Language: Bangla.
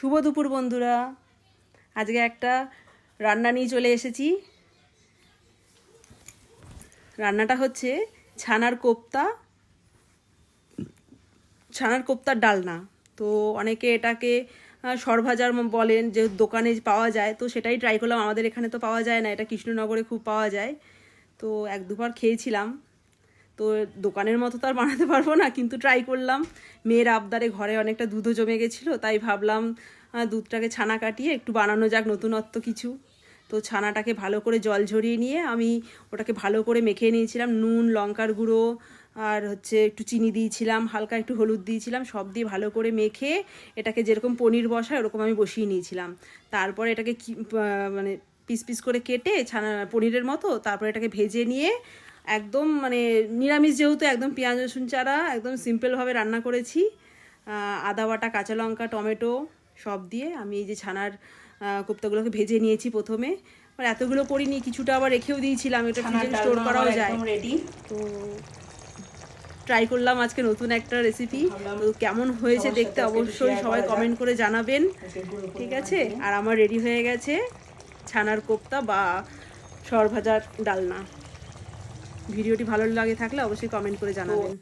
শুভ দুপুর বন্ধুরা, আজকে একটা রান্না নিয়ে চলে এসেছি। রান্নাটা হচ্ছে ছানার কোপ্তার ডালনা। তো অনেকে এটাকে সরভাজার বলেন, যে দোকানে পাওয়া যায়, তো সেটাই ট্রাই করলাম। আমাদের এখানে তো পাওয়া যায় না, এটা কৃষ্ণনগরে খুব পাওয়া যায়। তো এক দুবার খেয়েছিলাম। তো দোকানের মতো তো আর বানাতে পারবো না, কিন্তু ট্রাই করলাম। মেয়ের আবদারে ঘরে অনেকটা দুধও জমে গেছিলো, তাই ভাবলাম দুধটাকে ছানা কাটিয়ে একটু বানানো যাক নতুনত্ব কিছু। তো ছানাটাকে ভালো করে জল ঝরিয়ে নিয়ে আমি ওটাকে ভালো করে মেখে নিয়েছিলাম। নুন, লঙ্কার গুঁড়ো আর হচ্ছে একটু চিনি দিয়েছিলাম, হালকা একটু হলুদ দিয়েছিলাম, সব দিয়ে ভালো করে মেখে এটাকে যেরকম পনির বসায় ওরকম আমি বসিয়ে নিয়েছিলাম। তারপরে এটাকে মানে পিস পিস করে কেটে ছানা পনিরের মতো, তারপরে এটাকে ভেজে নিয়ে একদম মানে নিরামিষ, যেহেতু একদম পেঁয়াজ রসুন ছাড়া একদম সিম্পলভাবে রান্না করেছি। আদা বাটা, কাঁচা লঙ্কা, টমেটো সব দিয়ে আমি এই যে ছানার কোপ্তাগুলোকে ভেজে নিয়েছি প্রথমে। আর এতগুলো করিনি, কিছুটা আবার রেখেও দিয়েছিলাম, এটা ফ্রিজে স্টোর করাও যায়। রেডি। তো ট্রাই করলাম আজকে নতুন একটা রেসিপি। তো কেমন হয়েছে দেখতে অবশ্যই সবাই কমেন্ট করে জানাবেন, ঠিক আছে? আর আমার রেডি হয়ে গেছে ছানার কোপ্তা বা সরভাজার ডালনা। ভিডিওটি ভালো লাগে থাকলে অবশ্যই কমেন্ট করে জানাবেন।